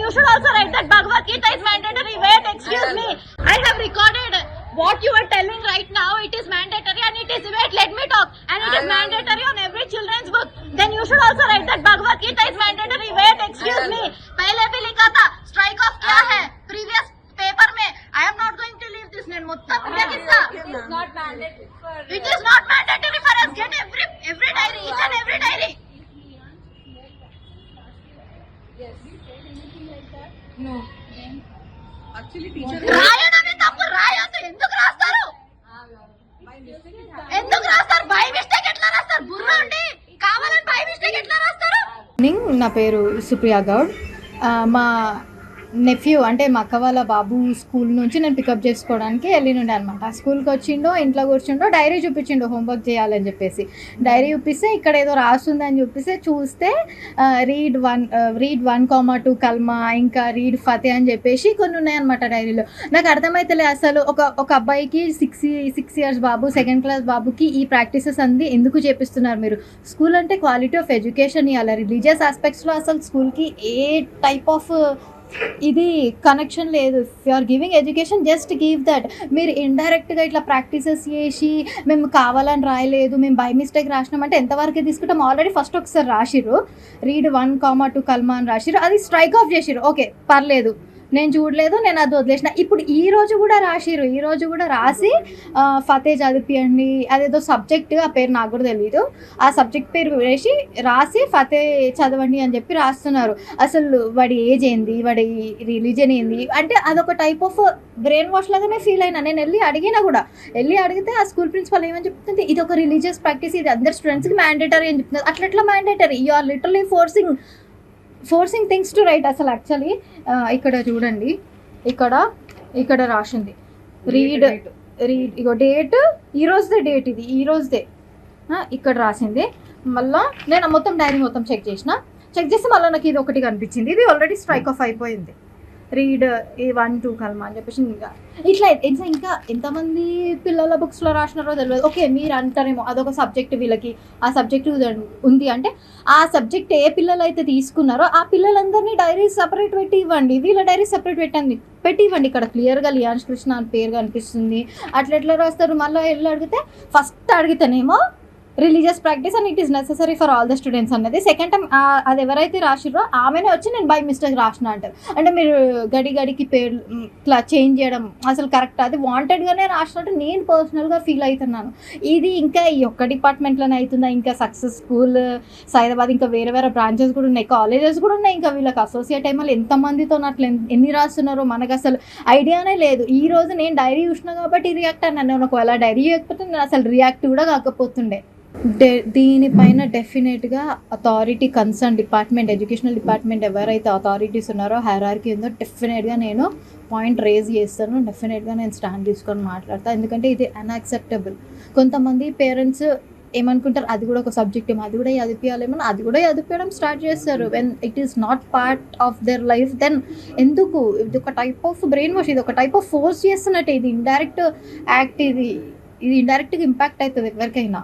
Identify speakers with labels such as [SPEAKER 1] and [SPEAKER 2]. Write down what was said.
[SPEAKER 1] you should also write that Bhagavad Gita is mandatory. Wait, excuse me. I have recorded what you are telling right now. It is mandatory and it is, wait, let me talk. And it is mandatory on every children's book. Then you should also write that Bhagavad Gita is mandatory. Wait, excuse me. पहले भी लिखा था strike off क्या है previous paper में. I am not going to leave this name. Muttam क्या किस्सा?
[SPEAKER 2] It is not mandatory for.
[SPEAKER 1] It is not mandatory for us. Get every diary, each and every diary.
[SPEAKER 2] Yes. No. Actually, teacher.
[SPEAKER 1] రాయడమే తప్పు. రాయొద్దు. ఎందుకు రాస్తారు? ఎందుకు రాస్తారు? By mistake ఎట్లా రాస్తారు? బుర్ర ఉండి కావాలని బై మిస్టేక్ ఎట్లా రాస్తారు?
[SPEAKER 3] నా పేరు సుప్రియా గౌడ్. మా నెఫ్యూ అంటే మా అక్క వాళ్ళ బాబు స్కూల్ నుంచి నేను పికప్ చేసుకోవడానికి వెళ్ళినుండే అనమాట. స్కూల్కి వచ్చిండో ఇంట్లో కూర్చుండో డైరీ చూపించిండో హోంవర్క్ చేయాలని చెప్పేసి. డైరీ చూపిస్తే ఇక్కడ ఏదో రాస్తుందని చూపిస్తే చూస్తే రీడ్ 1,2 కల్మా, ఇంకా రీడ్ ఫతే అని చెప్పేసి కొన్ని ఉన్నాయన్నమాట డైరీలో. నాకు అర్థమైతలే అసలు ఒక అబ్బాయికి 6 years బాబు, 2nd class బాబుకి ఈ ప్రాక్టీసెస్ అంది ఎందుకు చేపిస్తున్నారు మీరు? స్కూల్ అంటే క్వాలిటీ ఆఫ్ ఎడ్యుకేషన్ ఇవ్వాలి. రిలీజియస్ ఆస్పెక్ట్స్లో అసలు స్కూల్కి ఏ టైప్ ఆఫ్ ఇది కనెక్షన్ లేదు. If you are giving education just give that. మీరు ఇండైరెక్ట్గా ఇట్లా ప్రాక్టీసెస్ చేసి మేము కావాలని రాయలేదు, మేము బై మిస్టేక్ రాసినామంటే ఎంతవరకు తీసుకుంటాం? ఆల్రెడీ ఫస్ట్ ఒకసారి రాసిర్రు, రీడ్ 1,2 కల్మా అని రాసిర్రు, అది స్ట్రైక్ ఆఫ్ చేసిర్రు. ఓకే పర్లేదు, నేను చూడలేదు, నేను అది వదిలేసిన. ఇప్పుడు ఈ రోజు కూడా రాసిర్రు, ఈ రోజు కూడా రాసి ఫతే చదివియండి, అదేదో సబ్జెక్ట్, ఆ పేరు నాకు కూడా తెలియదు, ఆ సబ్జెక్ట్ పేరు వేసి రాసి ఫతే చదవండి అని చెప్పి రాస్తున్నారు. అసలు వాడి ఏజ్ ఏంది, వాడి రిలీజన్ ఏంది అంటే అదొక టైప్ ఆఫ్ బ్రెయిన్ వాష్ లాగానే ఫీల్ అయినా. నేను వెళ్ళి అడిగితే ఆ స్కూల్ ప్రిన్సిపల్ ఏమని చెప్తుంది, ఇది ఒక రిలీజియస్ ప్రాక్టీస్, ఇది అందరు స్టూడెంట్స్కి మ్యాండేటరీ అని చెప్తుంది. అట్లా mandatory? You are literally forcing things to write. అసలు యాక్చువల్లీ ఇక్కడ చూడండి, ఇక్కడ రాసింది రీడ్ ఇగో డేట్, ఈరోజుదే డేట్, ఇది ఈరోజుదే ఇక్కడ రాసింది. మళ్ళీ నేను మొత్తం డైరీ మొత్తం చెక్ చేస్తే మళ్ళీ నాకు ఇది ఒకటి కనిపించింది. ఇది ఆల్రెడీ స్ట్రైక్ ఆఫ్ అయిపోయింది. రీడ్ 1,2 కల్మా అని చెప్పేసి ఇట్లా ఇంకా ఎంతమంది పిల్లల బుక్స్లో రాసినారో తెలియదు. ఓకే మీరు అంటారేమో అదొక సబ్జెక్ట్, వీళ్ళకి ఆ సబ్జెక్ట్ ఉంది అంటే ఆ సబ్జెక్ట్ ఏ పిల్లలు అయితే తీసుకున్నారో ఆ పిల్లలందరినీ డైరీ సపరేట్ పెట్టి ఇవ్వండి, వీళ్ళ డైరీ సపరేట్ పెట్టి ఇవ్వండి. ఇక్కడ క్లియర్గా లియాన్స్ కృష్ణ అని పేరు కనిపిస్తుంది. అట్లా రాస్తారు. మళ్ళీ వెళ్ళి అడిగితే ఫస్ట్ అడిగితేనేమో religious practice and it is necessary for all the students అన్నది. సెకండ్ టైం అది ఎవరైతే రాసిర్రో ఆమెనే వచ్చి నేను బై మిస్టేక్ రాసిన అంటారు. అంటే మీరు గడికి పేరు ఇట్లా చేంజ్ చేయడం అసలు కరెక్ట్? అది వాంటెడ్గానే రాసినట్టు నేను పర్సనల్గా ఫీల్ అవుతున్నాను. ఇది ఇంకా ఈ ఒక్క డిపార్ట్మెంట్లోనే అవుతుందా? ఇంకా సక్సెస్ స్కూల్ సైదాబాద్ ఇంకా వేరే బ్రాంచెస్ కూడా ఉన్నాయి, కాలేజెస్ కూడా ఉన్నాయి. ఇంకా వీళ్ళకి అసోసియేట్ అయ్యి మళ్ళీ ఎంతమందితో అట్లా ఎన్ని రాస్తున్నారో మనకు అసలు ఐడియానే లేదు. ఈ రోజు నేను డైరీ చూసినా కాబట్టి రియాక్ట్ అన్నాను. నేను ఒకవేళ డైరీ చేయకపోతే నేను అసలు రియాక్ట్ కూడా కాకపోతుండే. దీనిపైన డెఫినెట్గా authority concern department, educational department ఎవరైతే అథారిటీస్ ఉన్నారో, హైరార్కీ ఉందో, డెఫినెట్గా నేను పాయింట్ రేజ్ చేస్తాను. డెఫినెట్గా నేను స్టాండ్ తీసుకొని మాట్లాడతాను. ఎందుకంటే ఇది అన్యాక్సెప్టబుల్. కొంతమంది పేరెంట్స్ ఏమనుకుంటారు, అది కూడా ఒక సబ్జెక్ట్ ఏమో, అది కూడా చదివించాలేమో, అది కూడా చదివించడం స్టార్ట్ చేస్తారు. When it is not part of their life then ఎందుకు? ఇది ఒక టైప్ ఆఫ్ బ్రెయిన్ వాష్, ఇది ఒక టైప్ ఆఫ్ ఫోర్స్ చేస్తున్నట్టే. ఇది ఇండైరెక్ట్ యాక్ట్, ఇది ఇండైరెక్ట్గా ఇంపాక్ట్ అవుతుంది ఎవరికైనా.